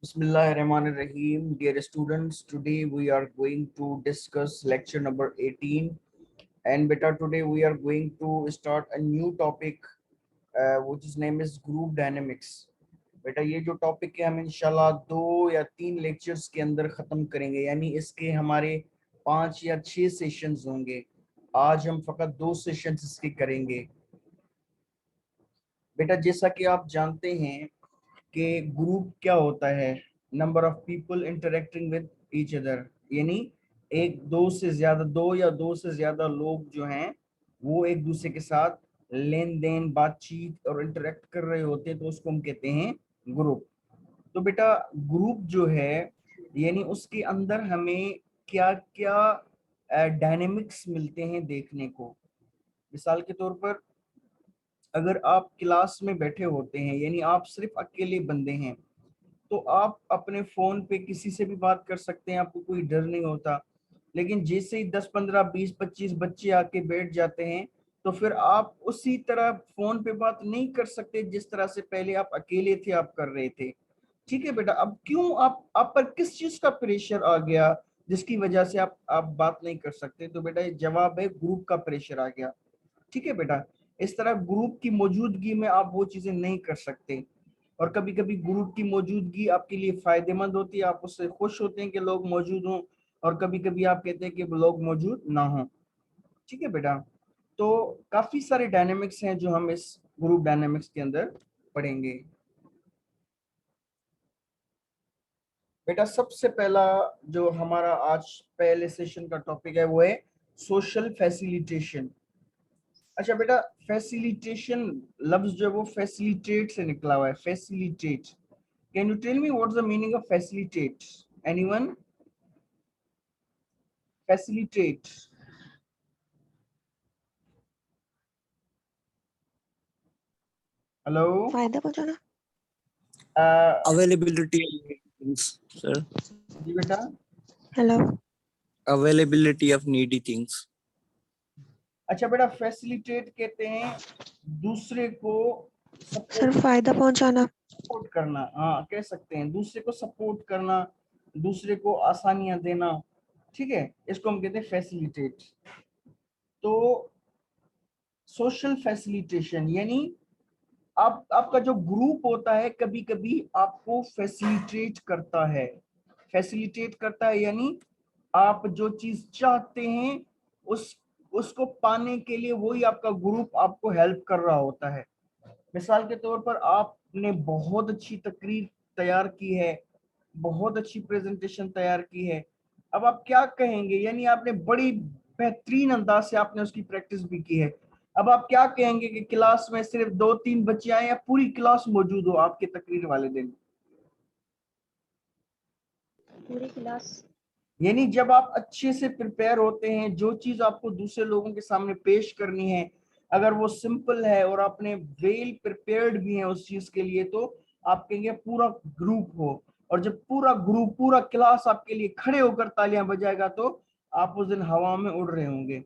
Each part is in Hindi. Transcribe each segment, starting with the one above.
Bismillahirrahmanirrahim. Dear students, today we are going to discuss lecture number 18. And beta, today we are going to start a new topic which is name is group dynamics. बेटा ये जो टॉपिक है हम इंशाल्लाह 2 या 3 लेक्चर्स के अंदर खत्म करेंगे, यानी इसके हमारे 5 या 6 सेशंस होंगे। आज हम फकत 2 सेशंस इसके करेंगे। बेटा जैसा कि आप जानते हैं कि ग्रुप क्या होता है, number of people interacting with each other, यानी दो या दो से ज्यादा लोग जो हैं वो एक दूसरे के साथ लेन देन बातचीत और इंटरेक्ट कर रहे होते हैं, तो उसको हम कहते हैं ग्रुप। तो बेटा ग्रुप जो है यानी उसके अंदर हमें क्या क्या डायनेमिक्स मिलते हैं देखने को। मिसाल के तौर पर अगर आप क्लास में बैठे होते हैं, यानी आप सिर्फ अकेले बंदे हैं, तो आप अपने फोन पे किसी से भी बात कर सकते हैं, आपको कोई डर नहीं होता। लेकिन जैसे ही 10 15 20 25 बच्चे आके बैठ जाते हैं, तो फिर आप उसी तरह फोन पे बात नहीं कर सकते जिस तरह से पहले आप अकेले थे आप कर रहे थे। ठीक है बेटा, अब क्यों आप पर किस चीज का प्रेशर आ गया जिसकी वजह से आप बात नहीं कर सकते? तो बेटा ये जवाब है, ग्रुप का प्रेशर आ गया। ठीक है बेटा, इस तरह ग्रुप की मौजूदगी में आप वो चीजें नहीं कर सकते। और कभी कभी ग्रुप की मौजूदगी आपके लिए फायदेमंद होती है, आप उससे खुश होते हैं कि लोग मौजूद हों, और कभी कभी आप कहते हैं कि लोग मौजूद ना हों। ठीक है बेटा, तो काफी सारे डायनेमिक्स हैं जो हम इस ग्रुप डायनेमिक्स के अंदर पढ़ेंगे। बेटा सबसे पहला जो हमारा आज पहले सेशन का टॉपिक है वो है सोशल फैसिलिटेशन। अच्छा बेटा, फैसिलिटेशन लफ्ज जो है वो फैसिलिटेट से निकला हुआ है, facilitate. Can you tell me what is the meaning of facilitate? Anyone? Facilitate. Hello. फायदा पहुंचाना। Availability of needy things, sir. जी बेटा। Hello. Availability of needy things. अच्छा बेटा, फैसिलिटेट कहते हैं दूसरे को सर फायदा पहुंचाना। सपोर्ट करना, हाँ कह सकते हैं, दूसरे को सपोर्ट करना, दूसरे को आसानियां देना। ठीक है, इसको हम कहते हैं फैसिलिटेट। तो सोशल फैसिलिटेशन यानी आपका जो ग्रुप होता है कभी कभी आपको फैसिलिटेट करता है। फैसिलिटेट करता है यानी आप जो चीज चाहते हैं उसको पाने के लिए वही आपका ग्रुप आपको हेल्प कर रहा होता है। मिसाल के तौर पर आपने बहुत अच्छी तकरीर तैयार की है, बहुत अच्छी प्रेजेंटेशन तैयार की है, अब आप क्या कहेंगे, यानी आपने बड़ी बेहतरीन अंदाज से आपने उसकी प्रैक्टिस भी की है। अब आप क्या कहेंगे कि क्लास में सिर्फ 2-3 बच्चे आए या पूरी क्लास मौजूद हो आपके तकरीर वाले दिन? पूरी क्लास। यानी जब आप अच्छे से प्रिपेयर होते हैं, जो चीज आपको दूसरे लोगों के सामने पेश करनी है, अगर वो सिंपल है और आपने वेल प्रिपेयर्ड भी है उस चीज के लिए, तो आप कहेंगे पूरा ग्रुप हो। और जब पूरा ग्रुप पूरा क्लास आपके लिए खड़े होकर तालियां बजाएगा, तो आप उस दिन हवा में उड़ रहे होंगे।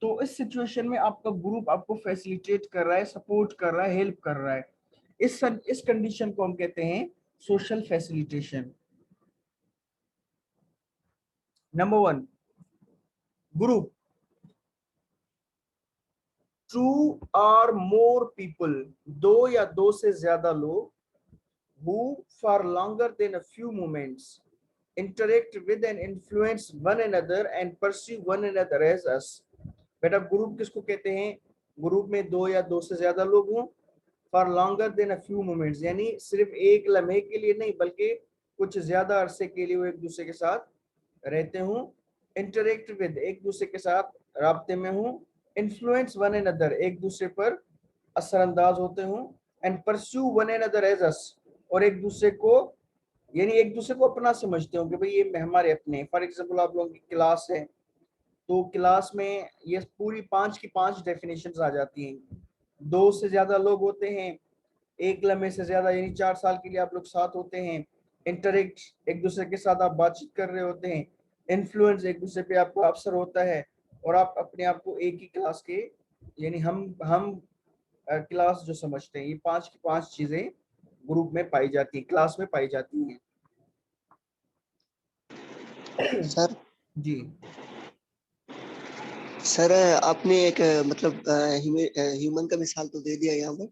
तो इस सिचुएशन में आपका ग्रुप आपको फैसिलिटेट कर रहा है, सपोर्ट कर रहा है, हेल्प कर रहा है। इस कंडीशन को हम कहते हैं social facilitation. Number 1, group. Two or more people, दो या दो से ज्यादा लोग, who for longer than a few moments interact with and influence one another and perceive one another as us। बेटा ग्रुप किसको कहते हैं? ग्रुप में दो या दो से ज्यादा लोग हों, for longer than a few moments, यानी सिर्फ एक लम्हे के लिए नहीं बल्कि कुछ ज्यादा अरसे के लिए वो एक दूसरे के साथ रहते हों। इंटरेक्ट विद, एक दूसरे के साथ राब्ते में हों। इन्फ्लुएंस वन अनदर, एक दूसरे पर असरअंदाज होते हों। And pursue one another as us, और एक दूसरे को यानी एक दूसरे को अपना समझते हो कि भाई ये हमारे अपने। फॉर एग्जाम्पल आप लोगों की क्लास है, तो क्लास में ये पूरी 5 की 5 डेफिनेशंस आ जाती हैं। दो से ज्यादा लोग होते हैं, एक लम्हे से ज्यादा यानी 4 साल के लिए आप लोग साथ होते हैं। इंटरेक्ट, एक दूसरे के साथ आप बातचीत कर रहे होते हैं। इन्फ्लुएंस, एक दूसरे पे आपको अवसर होता है। और आप अपने आप को एक ही क्लास के यानी हम क्लास जो समझते हैं, ये 5 की 5 चीजें ग्रुप में पाई जाती है, क्लास में पाई जाती हैं। सर जी सर आपने एक मतलब ह्यूमन का मिसाल तो दे दिया यहाँ पर।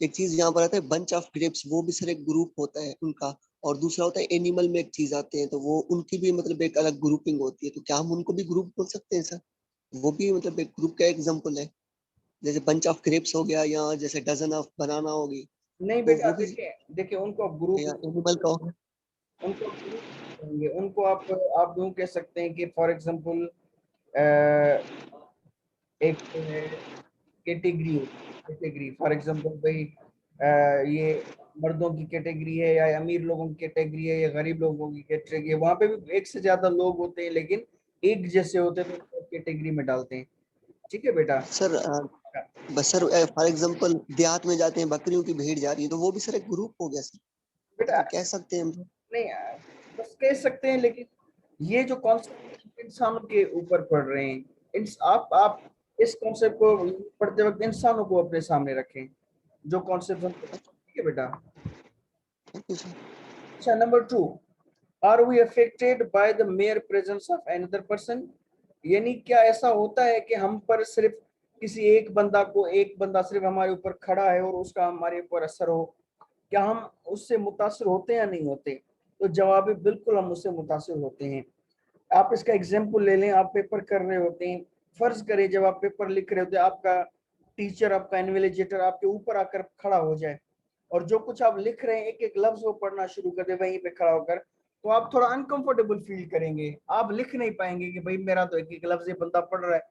एक चीज यहाँ पर आता है बंच ऑफ ग्रेप्स, वो भी सर एक ग्रुप होता है उनका। और दूसरा होता है एनिमल में एक चीज आते हैं तो वो उनकी भी मतलब एक अलग ग्रुपिंग होती है, तो क्या हम उनको भी ग्रुप बोल सकते हैं सर? वो भी मतलब एक ग्रुप का एग्जांपल है, जैसे बंच ऑफ ग्रेप्स हो गया या जैसे डजन ऑफ बनाना होगी, नहीं तो बेटा, वो भी देखिए देखिए उनको आप ग्रुप, या एनिमल का होगा। उनको आप group कहेंगे, उनको आप यूं कह सकते हैं कि फॉर एग्जांपल एक कैटेगरी होती है, कैटेगरी फॉर एग्जांपल भाई ये मर्दों की कैटेगरी है या अमीर लोगों की कैटेगरी है या गरीब लोगों की कैटेगरी है, वहां पे भी एक से ज्यादा लोग होते हैं लेकिन एक जैसे होते हैं तो कैटेगरी में डालते हैं। ठीक है बेटा। सर बस सर फॉर एग्जांपल देहात में जाते हैं, बकरियों की भीड़ जा रही है, तो वो भी सर एक ग्रुप हो गया सर, बेटा मतलब कह सकते हैं हम। नहीं, बस कह सकते हैं, लेकिन ये जो कॉन्सेप्ट इंसानों के ऊपर पढ़ रहे हैं, आप इस कॉन्सेप्ट को पढ़ते वक्त इंसानों को अपने सामने रखें, जो कॉन्सेप्ट हम, ठीक है बेटा। Thank you sir. अच्छा, number 2, are we affected by the mere presence of another person, यानी क्या ऐसा होता है कि हम पर सिर्फ किसी एक बंदा सिर्फ हमारे ऊपर खड़ा है और उसका हमारे ऊपर असर हो, क्या हम उससे मुतासिर होते हैं या नहीं होते? तो जवाब है बिल्कुल, हम उससे मुतासिर होते हैं। आप इसका एग्जाम्पल ले लें, आप पेपर कर रहे होते हैं, फर्ज करें जब आप पेपर लिख रहे होते हैं, आपका टीचर, आपका इन्विजिलेटर आपके ऊपर आकर खड़ा हो जाए और जो कुछ आप लिख रहे हैं एक एक लफ्ज वो पढ़ना शुरू कर दे वहीं पे खड़ा होकर, तो आप थोड़ा अनकंफर्टेबल फील करेंगे, आप लिख नहीं पाएंगे कि भाई मेरा तो एक एक लफ्ज ये बंदा पढ़ रहा है,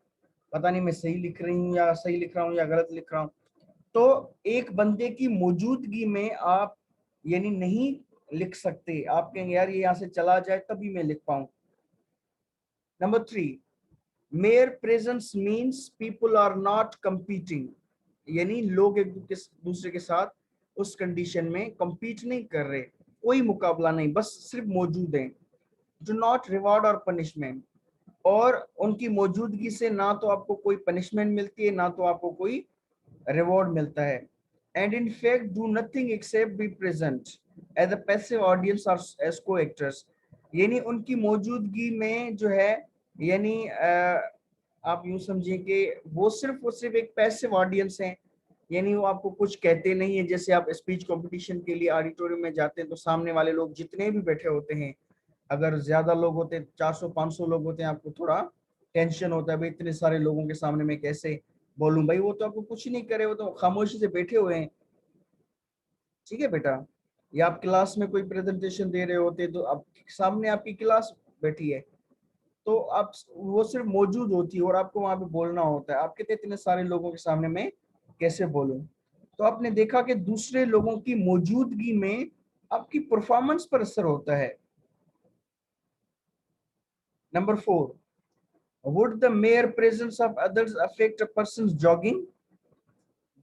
पता नहीं मैं सही लिख रही हूँ या सही लिख रहा हूँ या गलत लिख रहा हूँ। तो एक बंदे की मौजूदगी में आप यानी नहीं लिख सकते, आप कहेंगे यार ये यहाँ से चला जाए तभी मैं लिख पाऊं। Number 3, mere presence means people are not competing, यानी लोग एक दूसरे के साथ उस कंडीशन में compete नहीं कर रहे, कोई मुकाबला नहीं, बस सिर्फ मौजूद हैं। डू नॉट रिवॉर्ड और पनिशमेंट, और उनकी मौजूदगी से ना तो आपको कोई पनिशमेंट मिलती है ना तो आपको कोई रिवॉर्ड मिलता है। And in fact do nothing except be present as a passive audience or as coactors, यानी उनकी मौजूदगी में जो है, यानी आप यूं समझिए कि वो सिर्फ एक पैसिव ऑडियंस है, यानी वो आपको कुछ कहते नहीं है। जैसे आप स्पीच कंपटीशन के लिए ऑडिटोरियम में जाते हैं तो सामने वाले लोग जितने भी बैठे होते हैं, अगर ज्यादा लोग होते हैं, 400-500 लोग होते हैं, आपको थोड़ा टेंशन होता है भाई इतने सारे लोगों के सामने मैं कैसे बोलूं, भाई वो तो आपको कुछ नहीं करे, वो तो खामोशी से बैठे हुए हैं। ठीक है बेटा, या आप क्लास में कोई प्रेजेंटेशन दे रहे होते तो आप सामने आपकी क्लास बैठी है, तो आप वो सिर्फ मौजूद होती है और आपको वहां पे बोलना होता है, आप कहते इतने सारे लोगों के सामने मैं कैसे बोलूं। तो आपने देखा कि दूसरे लोगों की मौजूदगी में आपकी परफॉर्मेंस पर असर होता है। Number 4, would the mere presence of others affect a person jogging?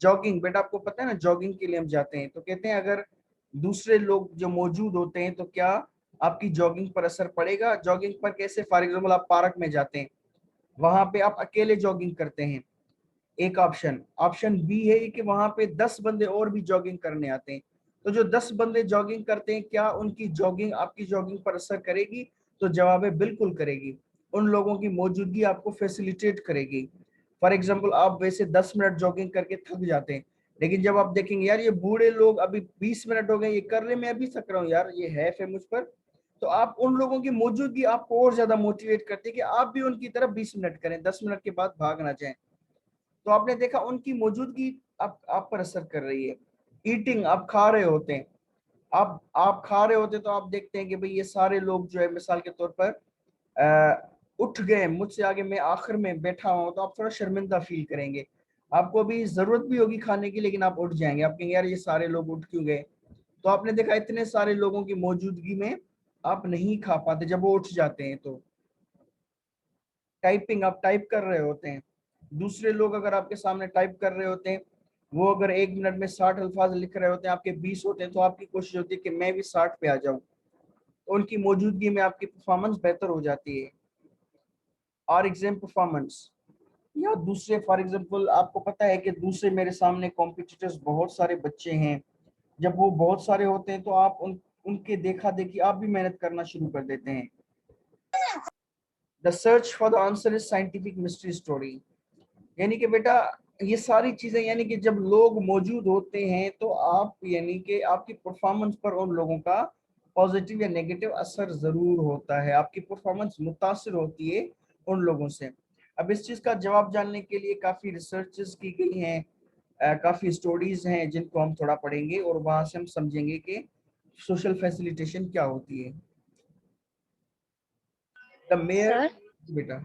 Jogging बेटा आपको पता है ना, जॉगिंग के लिए हम जाते हैं तो कहते हैं अगर दूसरे लोग जो मौजूद होते हैं तो क्या आपकी जॉगिंग पर असर पड़ेगा? जॉगिंग पर कैसे? फॉर एग्जाम्पल आप पार्क में जाते हैं, वहां पे आप अकेले जॉगिंग करते हैं, एक ऑप्शन। ऑप्शन बी है कि वहां पे 10 बंदे और भी जॉगिंग करने आते हैं, तो जो 10 बंदे जॉगिंग करते हैं क्या उनकी जॉगिंग आपकी जॉगिंग पर असर करेगी? तो जवाब है बिल्कुल करेगी, उन लोगों की मौजूदगी आपको फैसिलिटेट करेगी। फॉर एग्जाम्पल आप वैसे 10 मिनट जॉगिंग करके थक जाते हैं, लेकिन जब आप देखेंगे यार ये बूढ़े लोग अभी 20 मिनट हो गए ये कर रहे, मैं अभी थक रहा हूँ यार, ये है मुझ पर, तो आप उन लोगों की मौजूदगी आपको और ज्यादा मोटिवेट करती है कि आप भी उनकी तरफ 20 मिनट करें, 10 मिनट के बाद भाग ना जाएं। तो आपने देखा उनकी मौजूदगी आप पर असर कर रही है। ईटिंग, आप खा रहे होते हैं, आप खा रहे होते तो आप देखते हैं कि भाई ये सारे लोग जो है मिसाल के तौर पर उठ गए मुझसे आगे, मैं आखिर में बैठा हूं, तो आप थोड़ा शर्मिंदा फील करेंगे, आपको अभी जरूरत भी होगी खाने की लेकिन आप उठ जाएंगे, आप कहेंगे यार ये सारे लोग उठ क्यों गए। तो आपने देखा इतने सारे लोगों की मौजूदगी में आप नहीं खा पाते जब वो उठ जाते हैं। तो टाइपिंग, आप टाइप कर रहे होते हैं, दूसरे लोग अगर आपके सामने टाइप कर रहे होते हैं, वो अगर 1 मिनट में 60 अल्फाज लिख रहे होते हैं, आपके 20 होते हैं, तो आपकी कोशिश होती है कि मैं भी 60 पे आ जाऊं, तो उनकी मौजूदगी में आपकी परफॉर्मेंस बेहतर हो जाती है। और एग्जाम परफॉर्मेंस या दूसरे, फॉर एग्जांपल आपको पता है कि दूसरे मेरे सामने कॉम्पिटिटर्स बहुत सारे बच्चे हैं, जब वो बहुत सारे होते हैं तो आप उनके देखा देखी आप भी मेहनत करना शुरू कर देते हैं। The search for the answer is scientific mystery story. यानी कि बेटा ये सारी चीजें, यानी कि जब लोग मौजूद होते हैं तो आप, यानी कि आपकी परफॉर्मेंस पर उन लोगों का पॉजिटिव या नेगेटिव असर जरूर होता है, आपकी परफॉर्मेंस मुतासिर होती है उन लोगों से। अब इस चीज का जवाब जानने के लिए काफी रिसर्चेस की गई हैं, काफी स्टोरीज हैं जिनको हम थोड़ा पढ़ेंगे और वहां से हम समझेंगे कि सोशल फैसिलिटेशन क्या होती है। द मेयर, सर बेटा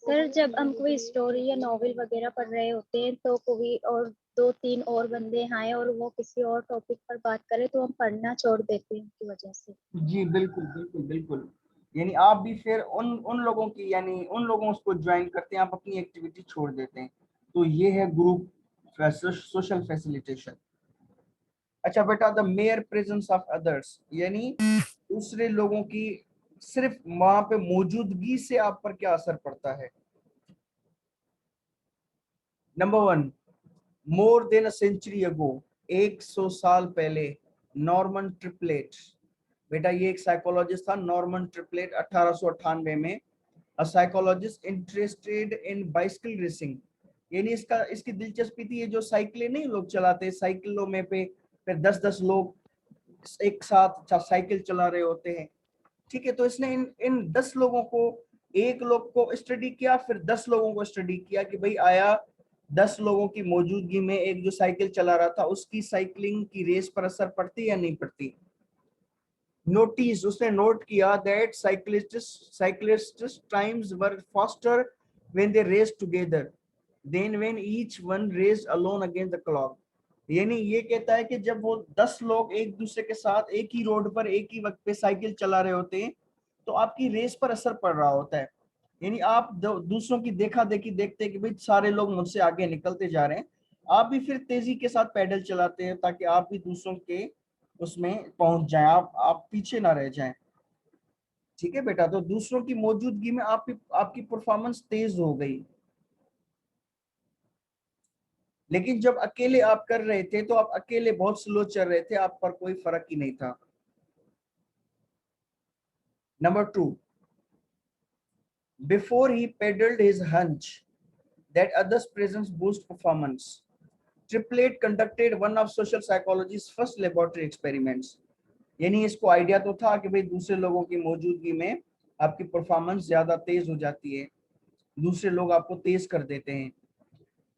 सर जब हम कोई स्टोरी या नॉवेल वगैरह पढ़ रहे होते हैं तो कोई और दो तीन और बंदे आए और वो किसी और टॉपिक पर बात करे तो हम पढ़ना छोड़ देते हैं उनकी वजह से। जी बिल्कुल बिल्कुल बिल्कुल। यानी आप भी फिर उन उन लोगों की, यानी उन लोगों को ज्वाइन करते हैं, आप अपनी एक्टिविटी छोड़ देते हैं। तो ये है ग्रुप सोशल फैसिलिटेशन। अच्छा बेटा, the mere presence of others, यानी दूसरे लोगों की सिर्फ वहां पे मौजूदगी से आप पर क्या असर पड़ता है। Number 1, more than a century ago, 100 साल पहले, नॉर्मन ट्रिपलेट, बेटा ये एक साइकोलॉजिस्ट था नॉर्मन ट्रिपलेट, 1898 में, a psychologist interested in bicycle racing. यानी इसकी दिलचस्पी थी, ये जो साइकिलें नहीं लोग चलाते, साइकिलों में पे फिर 10-10 लोग एक साथ साइकिल चला रहे होते हैं। ठीक है, तो इसने इन इन 10 लोगों को, एक लोग को स्टडी किया, फिर 10 लोगों को स्टडी किया कि भाई आया 10 लोगों की मौजूदगी में एक जो साइकिल चला रहा था उसकी साइकिलिंग की रेस पर असर पड़ती या नहीं पड़ती। नोटिस, उसने नोट किया that cyclists times were faster when they race together than when each one raced alone against the clock. यानी ये कहता है कि जब वो 10 लोग एक दूसरे के साथ एक ही रोड पर एक ही वक्त पे साइकिल चला रहे होते हैं तो आपकी रेस पर असर पड़ रहा होता है। यानी आप दूसरों की देखा देखी देखते हैं कि भाई सारे लोग मुझसे आगे निकलते जा रहे हैं, आप भी फिर तेजी के साथ पैडल चलाते हैं ताकि आप भी दूसरों के उसमें पहुंच जाएं, आप पीछे ना रह जाएं। ठीक है बेटा, तो दूसरों की मौजूदगी में आपकी परफॉर्मेंस तेज हो गई। लेकिन जब अकेले आप कर रहे थे तो आप अकेले बहुत स्लो चल रहे थे, आप पर कोई फर्क ही नहीं था। Number 2, before he pedalled his hunch that others presence boost performance, Triplett conducted one of social psychology's first laboratory experiments. यानी इसको आइडिया तो था कि भाई दूसरे लोगों की मौजूदगी में आपकी परफॉर्मेंस ज्यादा तेज हो जाती है, दूसरे लोग आपको तेज कर देते हैं,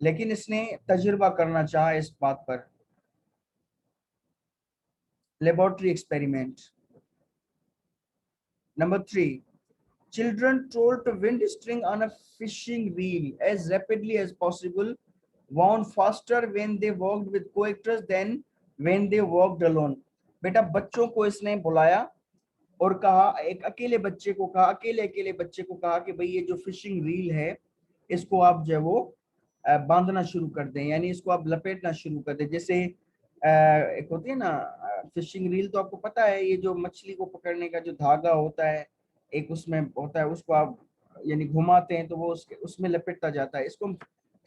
लेकिन इसने तजुर्बा करना चाहा इस बात पर, laboratory experiment. Number 3, children told to wind string on a fishing reel as rapidly as possible wound faster when they walked with co-actors than when they walked alone। बेटा बच्चों को इसने बुलाया और कहा, एक अकेले बच्चे को कहा, अकेले अकेले बच्चे को कहा कि भाई ये जो फिशिंग रील है इसको आप जो है वो बांधना शुरू कर दें, यानी इसको आप लपेटना शुरू कर दें। जैसे एक होती है ना फिशिंग रील, तो आपको पता है ये जो मछली को पकड़ने का जो धागा होता है एक उसमें होता है, उसको आप यानी घुमाते हैं तो वो उसमें लपेटता जाता है, इसको हम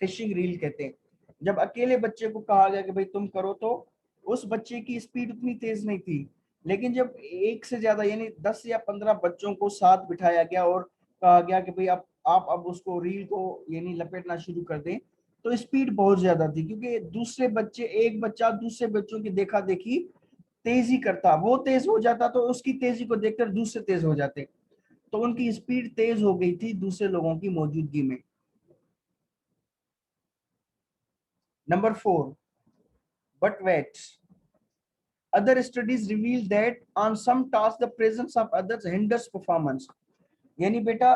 फिशिंग रील कहते हैं। जब अकेले बच्चे को कहा गया कि भाई तुम करो, तो उस बच्चे की स्पीड उतनी तेज नहीं थी, लेकिन जब एक से ज्यादा यानी 10 या 15 बच्चों को साथ बिठाया गया और कहा गया कि भाई आप अब उसको रील को यानी लपेटना शुरू कर दें, तो स्पीड बहुत ज्यादा थी, क्योंकि दूसरे बच्चे, एक बच्चा दूसरे बच्चों की देखा देखी तेजी करता, वो तेज हो जाता तो उसकी तेजी को देखकर दूसरे तेज हो जाते, तो उनकी स्पीड तेज हो गई थी दूसरे लोगों की मौजूदगी में। Number 4, but wait, other studies reveal that on some tasks the presence of others hinders performance। यानी बेटा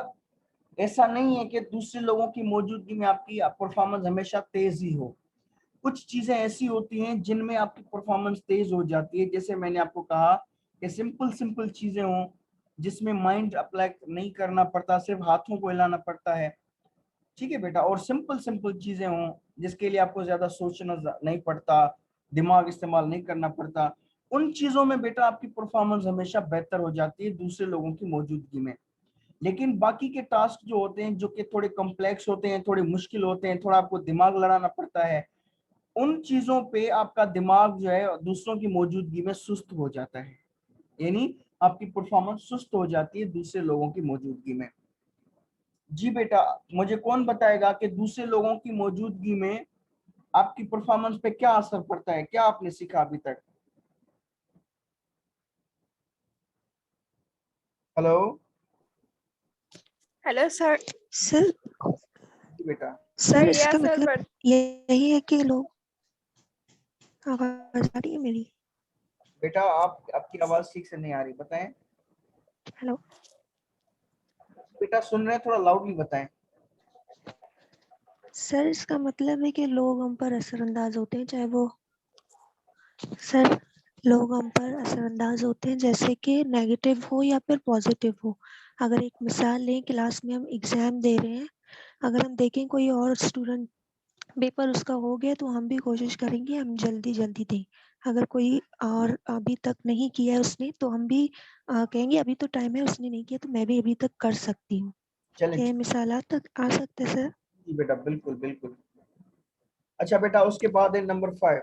ऐसा नहीं है कि दूसरे लोगों की मौजूदगी में आपकी परफॉर्मेंस हमेशा तेज ही हो, कुछ चीजें ऐसी होती हैं जिनमें आपकी परफॉर्मेंस तेज हो जाती है। जैसे मैंने आपको कहा कि सिंपल सिंपल चीजें हों जिसमें माइंड अप्लाई नहीं करना पड़ता, सिर्फ हाथों को हिलाना पड़ता है। ठीक है बेटा, और सिंपल सिंपल चीजें हों जिसके लिए आपको ज्यादा सोचना नहीं पड़ता, दिमाग इस्तेमाल नहीं करना पड़ता, उन चीजों में बेटा आपकी परफॉर्मेंस हमेशा बेहतर हो जाती है दूसरे लोगों की मौजूदगी में। लेकिन बाकी के टास्क जो होते हैं, जो कि थोड़े कॉम्प्लेक्स होते हैं, थोड़े मुश्किल होते हैं, थोड़ा आपको दिमाग लड़ाना पड़ता है, उन चीजों पे आपका दिमाग जो है दूसरों की मौजूदगी में सुस्त हो जाता है, यानी आपकी परफॉर्मेंस सुस्त हो जाती है दूसरे लोगों की मौजूदगी में। जी बेटा, मुझे कौन बताएगा कि दूसरे लोगों की मौजूदगी में आपकी परफॉर्मेंस पे क्या असर पड़ता है? क्या आपने सीखा अभी तक? हेलो। Hello sir. सर जी बेटा। सर या इसका सर मतलब यही है कि लोग, आवाज आ रही है मेरी? बेटा आपकी आवाज ठीक से नहीं आ रही, बताएं। हेलो बेटा सुन रहे हैं, थोड़ा लाउडली बताएं। सर, इसका मतलब है कि लोग हम पर असरअंदाज होते हैं, चाहे वो सर लोग हम पर असरअंदाज होते हैं, जैसे कि नेगेटिव हो या फिर पॉजिटिव हो। अगर एक मिसाल लें, क्लास में हम एग्जाम दे रहे हैं, अगर हम देखें कोई और स्टूडेंट पेपर उसका हो गया तो हम भी कोशिश करेंगे हम जल्दी जल्दी दें। अगर कोई और अभी तक नहीं किया है उसने, तो हम भी कहेंगे अभी तो टाइम है, उसने नहीं किया तो मैं भी अभी तक कर सकती हूँ। चले क्या ये मिसालात तक आ सकते हैं सर? जी बेटा, बिल्कुल बिल्कुल। अच्छा बेटा, उसके बाद है number 5,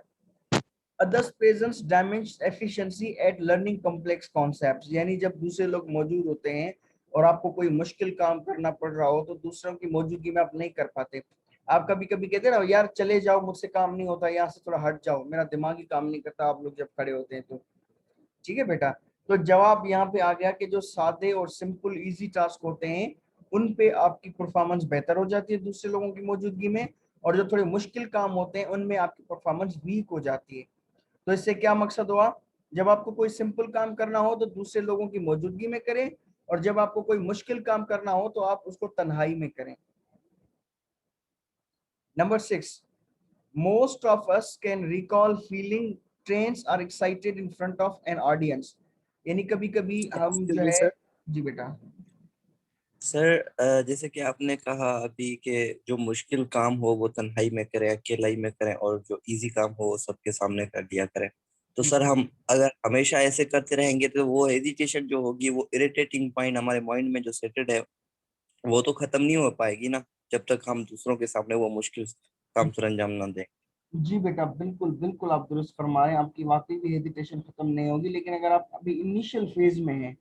others presence damage efficiency at learning complex concepts। यानी जब दूसरे लोग मौजूद होते हैं और आपको कोई मुश्किल काम करना पड़ रहा हो तो दूसरों की मौजूदगी में आप नहीं कर पाते। आप कभी कभी कहते हैं ना, यार चले जाओ, मुझसे काम नहीं होता, यहाँ से थोड़ा हट जाओ, मेरा दिमाग ही काम नहीं करता, आप लोग जब खड़े होते हैं तो। ठीक है बेटा, तो जवाब यहाँ पे आ गया कि जो सादे और सिंपल इजी टास्क होते हैं उन पे आपकी परफॉर्मेंस बेहतर हो जाती है दूसरे लोगों की मौजूदगी में, और जो थोड़े मुश्किल काम होते हैं उनमें आपकी परफॉर्मेंस वीक हो जाती है। तो इससे क्या मकसद हुआ? जब आपको कोई सिंपल काम करना हो तो दूसरे लोगों की मौजूदगी में करें, और जब आपको कोई मुश्किल काम करना हो तो आप उसको तन्हाई में करें। Number 6, most of us can recall feeling trains are excited in front of an audience। यानी कभी कभी हम एक्सक्यूज जो मी है। सर। जी बेटा। सर जैसे कि आपने कहा अभी कि जो मुश्किल काम हो वो तन्हाई में करें, अकेलाई में करें, और जो इजी काम हो वो सबके सामने कर दिया करें। तो सर हम अगर हमेशा ऐसे करते रहेंगे तो वो हेजिटेशन जो होगी, वो इरिटेटिंग पॉइंट हमारे माइंड में जो सेटेड है वो तो खत्म नहीं हो पाएगी ना, जब तक हम दूसरों के सामने वो मुश्किल काम सरंजाम ना दें। जी बेटा, बिल्कुल बिल्कुल आप दुरुस्त फरमाएं, आपकी वाकई भी हेजिटेशन खत्म नहीं होगी, लेकिन अगर आप अभी इनिशियल फेज में हैं,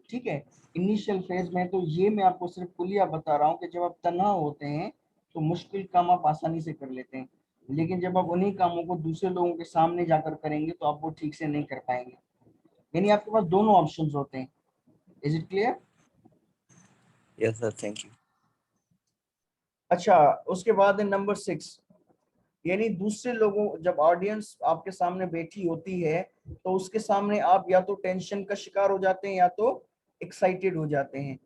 ठीक है, इनिशियल फेज में, तो ये मैं आपको सिर्फ कुलिया बता रहा हूँ कि जब आप तन्हा होते हैं तो मुश्किल काम आप आसानी से कर लेते हैं, लेकिन जब आप उन्हीं कामों को दूसरे लोगों के सामने जाकर करेंगे तो आप वो ठीक से नहीं कर पाएंगे। यानी आपके पास दोनों ऑप्शंस होते हैं। Is it clear? Yes sir, thank you. अच्छा, उसके बाद है नंबर 6, यानी दूसरे लोगों, जब ऑडियंस आपके सामने बैठी होती है तो उसके सामने आप या तो टेंशन का शिकार हो जाते हैं या तो एक्साइटेड हो जाते हैं।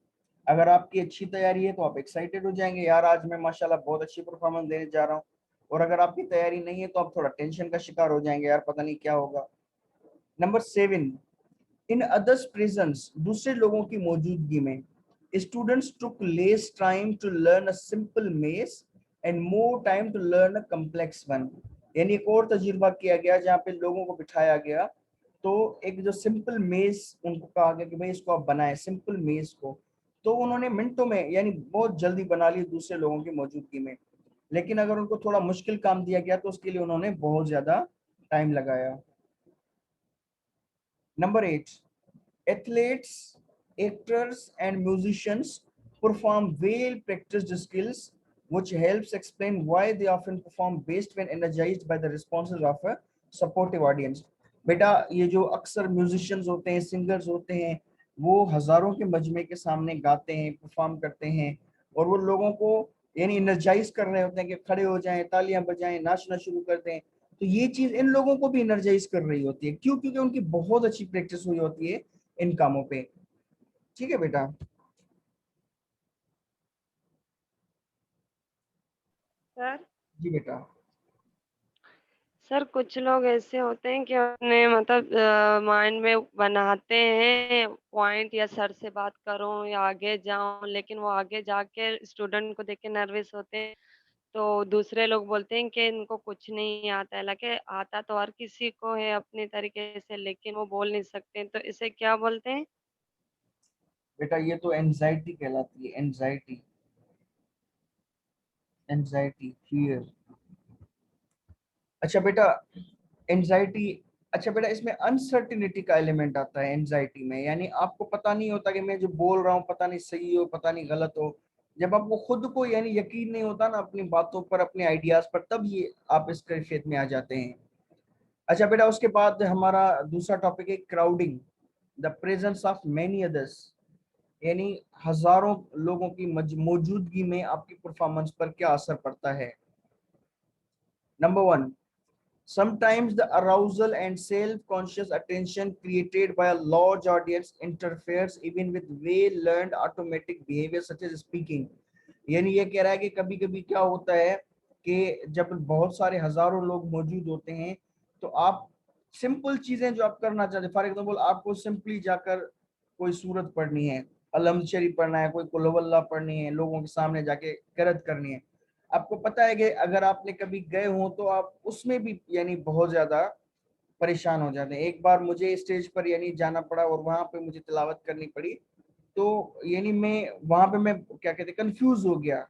अगर आपकी अच्छी तैयारी है तो आप एक्साइटेड हो जाएंगे, यार आज मैं माशाल्लाह बहुत अच्छी परफॉर्मेंस देने जा रहा हूँ, और अगर आपकी तैयारी नहीं है तो आप थोड़ा टेंशन का शिकार हो जाएंगे, यार पता नहीं क्या होगा। नंबर 7, इन अदर्स प्रेजेंस, दूसरे लोगों की मौजूदगी में students took less time to learn a simple maze and more time to learn a complex one. यानी एक और तजुर्बा किया गया जहाँ पे लोगों को बिठाया गया, तो एक जो सिंपल मेज उनको कहा गया कि भाई इसको आप बनाएं, सिंपल मेज को, तो उन्होंने मिनटों में यानी बहुत जल्दी बना ली दूसरे लोगों की मौजूदगी में। लेकिन अगर उनको थोड़ा मुश्किल काम दिया गया तो उसके लिए उन्होंने बहुत ज्यादा टाइम लगाया। Number 8, athletes, actors, and musicians perform well-practiced skills, which helps explain why they often perform best when energized by the responses of a supportive audience। बेटा, ये जो अक्सर म्यूजिशियंस होते हैं, सिंगर्स होते हैं, वो हजारों के मजमे के सामने गाते हैं, परफॉर्म करते हैं, और वो लोगों को यानी एनर्जाइज कर रहे होते हैं कि खड़े हो जाएं, तालियां बजाएं, नाचना शुरू कर दें। तो ये चीज इन लोगों को भी एनर्जाइज कर रही होती है, क्यों? क्योंकि उनकी बहुत अच्छी प्रैक्टिस हुई होती है इन कामों पे। ठीक है बेटा। सर। जी बेटा। सर कुछ लोग ऐसे होते हैं कि अपने मतलब माइंड में बनाते हैं पॉइंट, या सर से बात करूं या आगे जाऊं, लेकिन वो आगे जाके स्टूडेंट को देख के नर्वस होते हैं। तो दूसरे लोग बोलते हैं कि इनको कुछ नहीं आता है, हालांकि आता तो हर किसी को है अपने तरीके से, लेकिन वो बोल नहीं सकते, तो इसे क्या बोलते हैं? बेटा ये तो एंजाइटी कहलाती है, एंजाइटी, एंजाइटी, फियर। अच्छा बेटा, एंजाइटी, अच्छा बेटा इसमें अनसर्टिनिटी का एलिमेंट आता है एंजाइटी में, यानी आपको पता नहीं होता कि मैं जो बोल रहा हूँ पता नहीं सही हो पता नहीं गलत हो, जब आपको खुद को यानी यकीन नहीं होता ना अपनी बातों पर, अपने आइडियाज पर, तब ये आप इस कैफियत में आ जाते हैं। अच्छा बेटा, उसके बाद हमारा दूसरा टॉपिक है crowding, the presence of many others, यानी हजारों लोगों की मौजूदगी में आपकी परफॉर्मेंस पर क्या असर पड़ता है। Number 1, sometimes the arousal and self-conscious attention created by a large audience interferes even with well-learned automatic behavior such as speaking। यानी ये कह रहा है कि कभी कभी क्या होता है कि जब बहुत सारे हजारों लोग मौजूद होते हैं तो आप सिंपल चीजें जो आप करना चाहते हैं, फॉर एग्जाम्पल आपको सिंपली जाकर कोई सूरत पढ़नी है, अलहम्द शरीफ पढ़ना है, कोई कुल हुवल्लाह पढ़नी है, लोगों के सामने जाके किरात करनी है, आपको पता है कि अगर आपने कभी गए हो तो आप उसमें भी यानी बहुत ज्यादा परेशान हो जाते हैं। एक बार मुझे स्टेज पर यानी जाना पड़ा और वहां पे मुझे तिलावत करनी पड़ी, तो यानी मैं वहां पे मैं क्या कहते कंफ्यूज हो गया।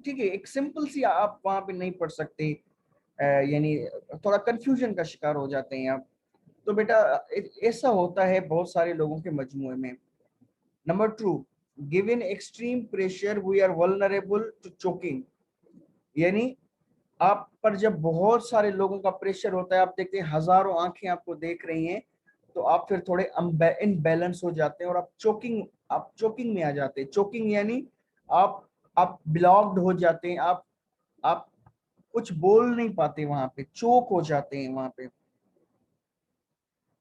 ठीक है, एक सिंपल सी आप वहां पे नहीं पढ़ सकते, यानी थोड़ा कंफ्यूजन का शिकार हो जाते हैं आप। तो बेटा ऐसा होता है बहुत सारे लोगों के मजमूए में। Number 2, given extreme pressure we are vulnerable to choking, यानी आप पर जब बहुत सारे लोगों का प्रेशर होता है, आप देखते हैं हजारों आंखें आपको देख रही हैं, तो आप फिर थोड़े इनबैलेंस हो जाते हैं और आप चोकिंग में आ जाते हैं। चोकिंग यानी आप ब्लॉक्ड हो जाते हैं, आप कुछ बोल नहीं पाते, वहां पे चोक हो जाते हैं वहां पे।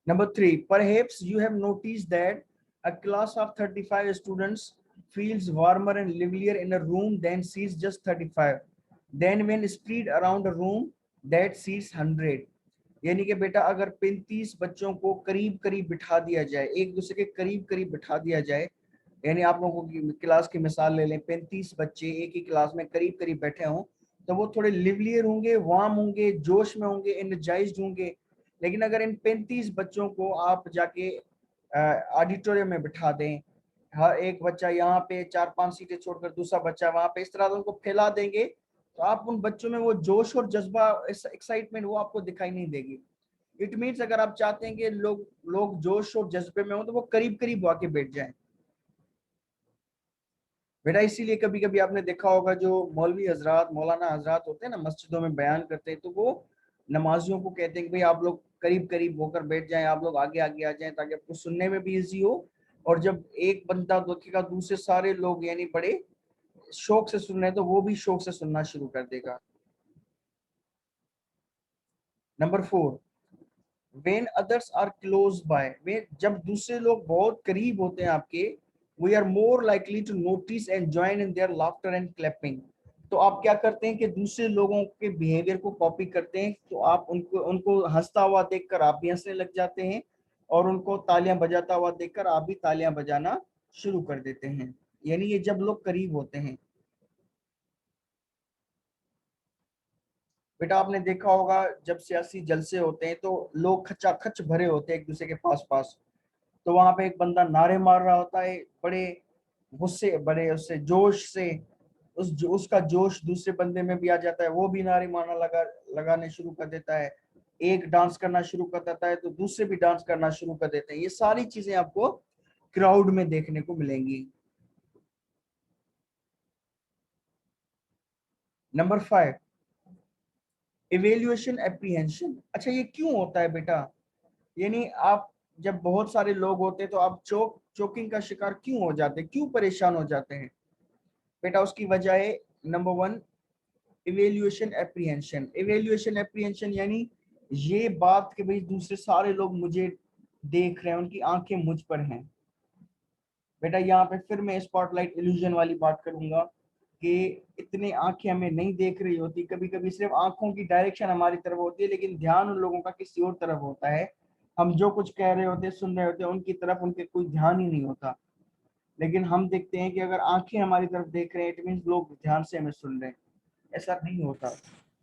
Number 3, perhaps you have noticed that a class of 35 students feels warmer and livelier in a room than seats just 35 then when spread around a room that seats 100। यानी कि बेटा अगर 35 बच्चों को करीब करीब बिठा दिया जाए, एक दूसरे के करीब करीब बिठा दिया जाए, यानी आप लोगों की क्लास की मिसाल ले लें, 35 बच्चे एक ही क्लास में करीब करीब बैठे हों, तो वो थोड़े लिवलियर होंगे, वार्म होंगे, जोश में होंगे, एनर्जाइज्ड होंगे। लेकिन अगर इन 35 बच्चों को आप जाके ऑडिटोरियम में बिठा दें, हर एक बच्चा यहाँ पे 4-5 सीटें छोड़कर दूसरा बच्चा वहां पे, इस तरह से उनको फैला देंगे, तो आप उन बच्चों में वो जोश और जज्बा, एक्साइटमेंट वो आपको दिखाई नहीं देगी। इट मीन्स अगर आप चाहते हैं कि लोग लोग जोश और जज्बे में हो तो वो करीब करीब आके बैठ जाएं बेटा। इसीलिए कभी कभी आपने देखा होगा जो मौलवी हजरात, मौलाना हजरात होते हैं ना, मस्जिदों में बयान करते हैं, तो वो नमाजियों को कहते हैं कि भाई आप लोग करीब करीब होकर बैठ जाएं, आप लोग आगे आगे आ जाएं, ताकि आपको सुनने में भी इजी हो। और जब एक बंदा देखेगा दूसरे सारे लोग यानी बड़े शौक से सुन रहे हैं, तो वो भी शौक से सुनना शुरू कर देगा। Number 4, when others are close by, वे जब दूसरे लोग बहुत करीब होते हैं आपके, we are more likely to notice and join in their laughter and clapping। तो आप क्या करते हैं कि दूसरे लोगों के बिहेवियर को कॉपी करते हैं, तो आप उनको उनको हंसता हुआ देखकर आप भी हंसने लग जाते हैं, और उनको तालियां बजाता हुआ देखकर आप भी तालियां बजाना शुरू कर देते हैं, यानी ये जब लोग करीब होते हैं। बेटा आपने देखा होगा जब सियासी जलसे होते हैं तो लोग खचाखच भरे होते हैं एक दूसरे के पास पास, तो वहां पे एक बंदा नारे मार रहा होता है बड़े गुस्से, बड़े उससे जोश से, उसका जोश दूसरे बंदे में भी आ जाता है, वो भी नारे मारना लगाने शुरू कर देता है। एक डांस करना शुरू कर देता है तो दूसरे भी डांस करना शुरू कर देते हैं। ये सारी चीजें आपको क्राउड में देखने को मिलेंगी। Number 5, evaluation apprehension. अच्छा ये क्यों होता है बेटा, यानी आप जब बहुत सारे लोग होते हैं तो आप चोकिंग का शिकार क्यों हो जाते हैं, क्यों परेशान हो जाते हैं बेटा? उसकी वजह है number 1, evaluation apprehension. Evaluation apprehension यानी ये बात कि भाई दूसरे सारे लोग मुझे देख रहे हैं, उनकी आंखें मुझ पर हैं। बेटा यहाँ पे फिर मैं स्पॉटलाइट इल्यूजन वाली बात करूंगा कि इतने आंखें हमें नहीं देख रही होती, कभी कभी सिर्फ आंखों की डायरेक्शन हमारी तरफ होती है, लेकिन ध्यान उन लोगों का किसी और तरफ होता है। हम जो कुछ कह रहे होते हैं, सुन रहे होते हैं, उनकी तरफ उनके कोई ध्यान ही नहीं होता। लेकिन हम देखते हैं कि अगर आंखें हमारी तरफ देख रहे हैं, इट मीन्स लोग ध्यान से हमें सुन रहे हैं। ऐसा नहीं होता।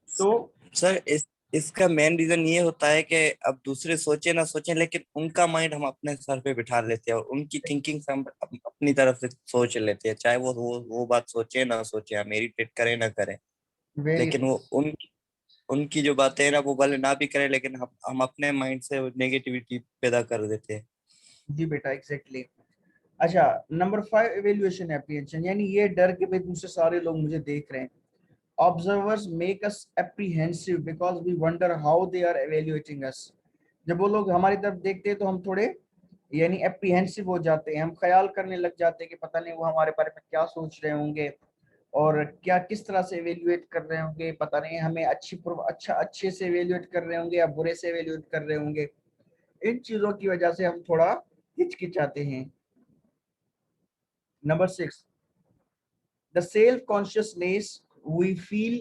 तो सर इसका मेन रीजन ये होता है कि अब दूसरे सोचे ना सोचे, लेकिन उनका माइंड हम अपने सर पे बिठा लेते हैं और उनकी थिंकिंग से हम अपनी तरफ से सोच लेते हैं, चाहे वो बात सोचे ना सोचे, हम इरिटेट करें ना करें, वेरी लेकिन वो उनकी जो बातें हैं ना, वो भले ना भी करें, लेकिन हम अपने माइंड से नेगेटिविटी पैदा कर देते हैं। जी बेटा एग्जैक्टली। अच्छा, नंबर 5 इवेल्युएशन एप्रीहेंशन, यानी ये डर कि भाई दूसरे सारे लोग मुझे देख रहे हैं। Observers make us apprehensive because we wonder how they are evaluating us. जब वो लोग हमारी तरफ देखते हैं तो हम थोड़े यानी एप्रीहेंसिव हो जाते हैं, हम ख्याल करने लग जाते हैं कि पता नहीं वो हमारे बारे में क्या सोच रहे होंगे और क्या किस तरह से एवेल्युएट कर रहे होंगे, पता नहीं हमें अच्छे से एवेल्युएट कर रहे होंगे या बुरे से एवेल्युएट कर रहे होंगे। इन चीजों की वजह से हम थोड़ा हिचकिचाते हैं। Number 6, the self consciousness we feel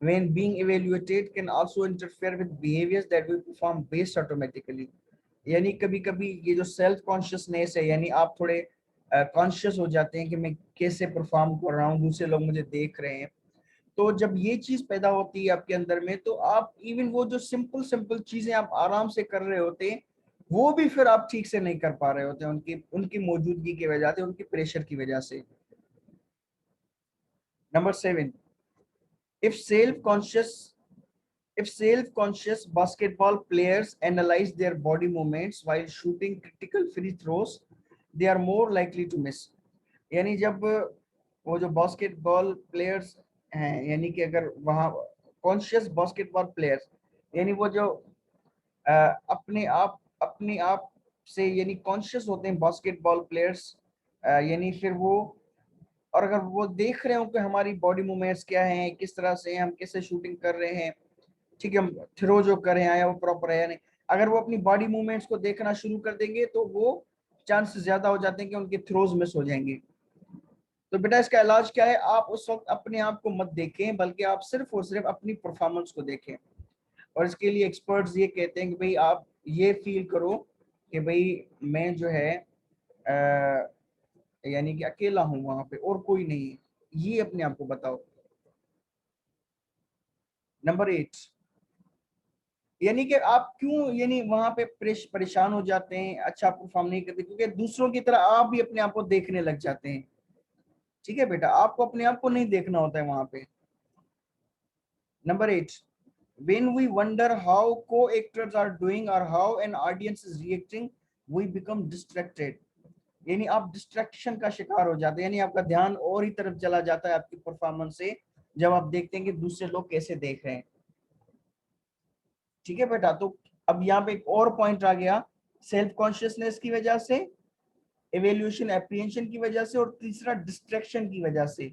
when being evaluated can also interfere with behaviors that we perform based automatically. यानी कभी कभी ये जो सेल्फ कॉन्शियसनेस है, यानी आप थोड़े कॉन्शियस हो जाते हैं कि मैं कैसे परफॉर्म कर रहा हूँ, दूसरे लोग मुझे देख रहे हैं। तो जब ये चीज पैदा होती है आपके अंदर में, तो आप इवन वो जो सिंपल सिंपल चीजें आप आराम से कर रहे होते हैं, वो भी फिर आप ठीक से नहीं कर पा रहे होते हैं, उनकी मौजूदगी की वजह से, उनकी प्रेशर की वजह से। Number 7, if self-conscious basketball players analyze their body movements while shooting critical free throws, they are more likely to miss. यानी जब वो जो बास्केटबॉल प्लेयर्स हैं, यानी कि अगर वहाँ कॉन्शियस बास्केटबॉल प्लेयर्स, यानी वो जो अपने आप से यानी कॉन्शियस होते हैं बास्केटबॉल प्लेयर्स, यानी फिर वो, और अगर वो देख रहे हो कि हमारी बॉडी मूवमेंट्स क्या हैं, किस तरह से हम कैसे शूटिंग कर रहे हैं, ठीक है, हम थ्रो जो कर रहे हैं वो प्रॉपर है या नहीं, अगर वो अपनी बॉडी मूवमेंट्स को देखना शुरू कर देंगे तो वो चांसेस ज्यादा हो जाते हैं कि उनके थ्रोज मिस हो जाएंगे। तो बेटा इसका इलाज क्या है, आप उस वक्त अपने आप को मत देखें, बल्कि आप सिर्फ और सिर्फ अपनी परफॉर्मेंस को देखें। और इसके लिए एक्सपर्ट्स ये कहते हैं कि भाई आप ये फील करो कि भाई मैं जो है यानी कि अकेला हूं वहां पे और कोई नहीं है, ये अपने आप को बताओ। नंबर 8, यानी कि आप क्यों यानी वहां पे परेशान हो जाते हैं, अच्छा परफॉर्म नहीं करते, क्योंकि दूसरों की तरह आप भी अपने आप को देखने लग जाते हैं। ठीक है बेटा, आपको अपने आप को नहीं देखना होता है वहां पे। Number 8, when we wonder how co-actors are doing or how an audience is reacting, we become distracted. यानी आप डिस्ट्रैक्शन का शिकार हो जाते हैं, यानी आपका ध्यान और ही तरफ चला जाता है आपकी परफॉर्मेंस से, जब आप देखते हैं कि दूसरे लोग कैसे देख रहे हैं। ठीक है बेटा, तो अब यहाँ पे एक और पॉइंट आ गया, सेल्फ कॉन्शियसनेस की वजह से, इवेल्यूएशन एप्रीहेंशन की वजह से, और तीसरा डिस्ट्रैक्शन की वजह से,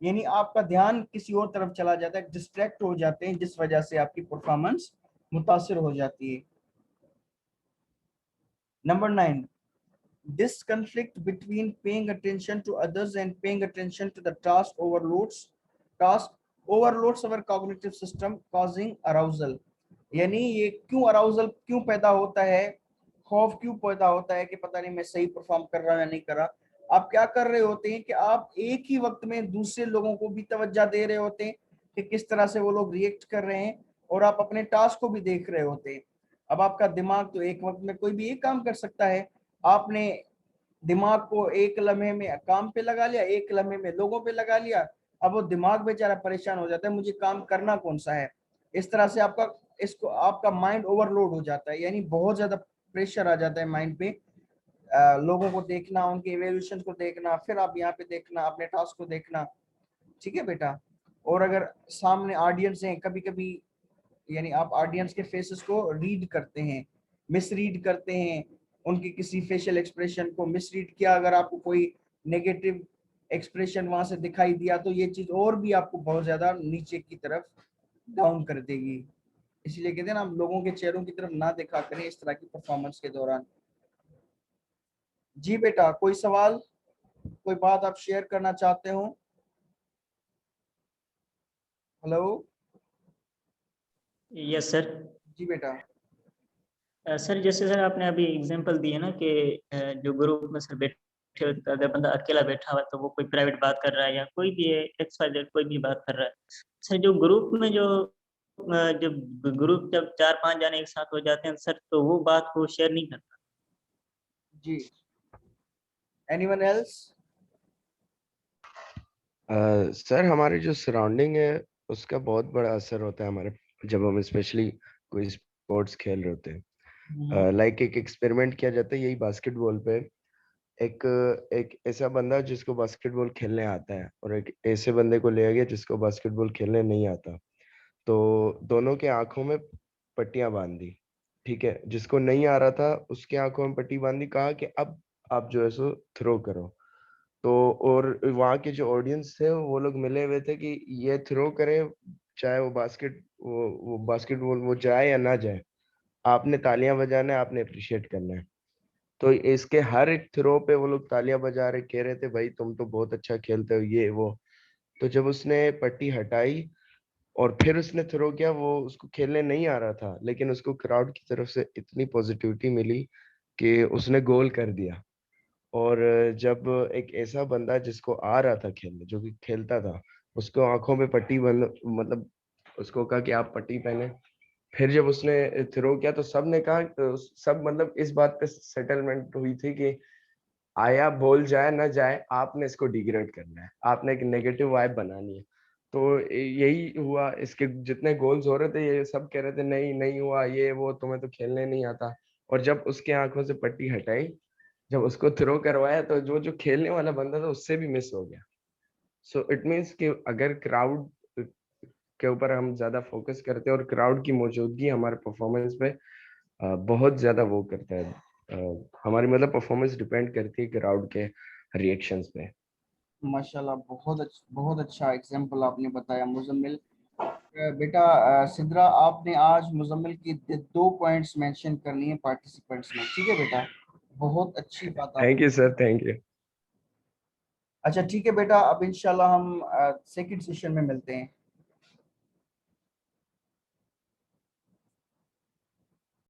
यानी आपका ध्यान किसी और तरफ चला जाता है, डिस्ट्रैक्ट हो जाते हैं, जिस वजह से आपकी परफॉर्मेंस मुतासिर हो जाती है। Number 9, this conflict between paying attention to others and paying attention to the task overloads our cognitive system, causing arousal. यानी ये क्यों अराउजल क्यों पैदा होता है, खौफ क्यों पैदा होता है कि पता नहीं मैं सही परफॉर्म कर रहा हूं या नहीं कर रहा। आप क्या कर रहे होते हैं कि आप एक ही वक्त में दूसरे लोगों को भी तवज्जो दे रहे होते हैं कि किस तरह से वो लोग रिएक्ट कर रहे हैं, और आप अपने टास्क को भी देख रहे होते हैं। अब आपका दिमाग तो एक वक्त में कोई भी एक काम कर सकता है, आपने दिमाग को एक लम्हे में काम पे लगा लिया, एक लम्हे में लोगों पे लगा लिया, अब वो दिमाग बेचारा परेशान हो जाता है, मुझे काम करना कौन सा है। इस तरह से आपका माइंड ओवरलोड हो जाता है, यानी बहुत ज्यादा प्रेशर आ जाता है माइंड पे, लोगों को देखना, उनके इवैल्यूएशन को देखना, फिर आप यहाँ पे देखना, अपने टास्क को देखना। ठीक है बेटा, और अगर सामने ऑडियंस है, कभी कभी यानी आप ऑडियंस के फेसेस को रीड करते हैं, मिसरीड करते हैं, उनके किसी फेशियल एक्सप्रेशन को मिसरीड किया, अगर आपको कोई नेगेटिव एक्सप्रेशन वहां से दिखाई दिया, तो ये चीज और भी आपको बहुत ज्यादा नीचे की तरफ डाउन कर देगी। इसलिए कहते हैं ना, आप लोगों के चेहरों की तरफ ना देखा करें इस तरह की परफॉर्मेंस के दौरान। जी बेटा, कोई सवाल, कोई बात आप शेयर करना चाहते हो? हेलो। Yes sir. जी बेटा। सर जैसे सर आपने अभी एग्जांपल दिए ना कि जो ग्रुप में सर बैठे हो, अगर बंदा अकेला बैठा हुआ तो वो कोई प्राइवेट बात कर रहा है या कोई भी XYZ कोई भी बात कर रहा है। सर जो ग्रुप में जब ग्रुप जब 4-5 जाने एक साथ हो जाते हैं सर, तो वो बात को शेयर नहीं करता। जी, एनीवन एल्स? सर हमारे जो सराउंडिंग है उसका बहुत बड़ा असर होता है हमारे, जब हम स्पेशली कोई स्पोर्ट्स खेल रहे होते हैं। लाइक एक एक्सपेरिमेंट किया जाता है यही बास्केटबॉल पे, एक एक ऐसा बंदा जिसको बास्केटबॉल खेलने आता है और एक ऐसे बंदे को लिया गया जिसको बास्केटबॉल खेलने नहीं आता। तो दोनों के आंखों में पट्टियां बांध दी, ठीक है। जिसको नहीं आ रहा था उसके आंखों में पट्टी बांधी, कहा कि अब आप जो है सो थ्रो करो। तो और वहाँ के जो ऑडियंस थे वो लोग मिले हुए थे कि ये थ्रो करे, चाहे वो बास्केटबॉल वो जाए या ना जाए, आपने तालियां बजाना है, आपने अप्रिशिएट करना है। तो इसके हर एक थ्रो पे वो लोग तालियां बजा रहे, कह रहे थे भाई तुम तो बहुत अच्छा खेलते हो ये वो। तो जब उसने पट्टी हटाई और फिर उसने थ्रो किया, वो उसको खेलने नहीं आ रहा था, लेकिन उसको क्राउड की तरफ से इतनी पॉजिटिविटी मिली कि उसने गोल कर दिया। और जब एक ऐसा बंदा जिसको आ रहा था खेलने, जो कि खेलता था, उसको आंखों पे पट्टी बंद, मतलब उसको कहा कि आप पट्टी पहने, फिर जब उसने थ्रो किया तो सब ने कहा, सब मतलब इस बात पे सेटलमेंट हुई थी कि आया बॉल जाए ना जाए, आपने इसको डिग्रेड करना है, आपने एक नेगेटिव वाइब बनानी है। तो यही हुआ। इसके जितने गोल्स हो रहे थे ये सब कह रहे थे नहीं नहीं हुआ ये वो, तुम्हें तो खेलने नहीं आता। और जब उसके आंखों से पट्टी हटाई, जब उसको थ्रो करवाया, तो जो जो खेलने वाला बंदा था उससे भी मिस हो गया। सो इट मीन्स कि अगर क्राउड के ऊपर हम ज्यादा फोकस करते हैं और क्राउड की मौजूदगी हमारे परफॉर्मेंस पे बहुत ज्यादा वो करता है, हमारी मतलब परफॉर्मेंस डिपेंड करती है क्राउड के रिएक्शंस पे। माशाल्लाह, बहुत अच्छा एग्जाम्पल आपने बताया मुजम्मिल। बेटा सिद्रा, आपने आज मुजम्मिल की 2 पॉइंट्स मेंशन करनी है पार्टिसिपेंट्स में, ठीक है बेटा? बहुत अच्छी बात आप। Thank you sir, thank you. अच्छा ठीक है बेटा, अब इंशाल्लाह हम सेकंड सेशन में मिलते हैं।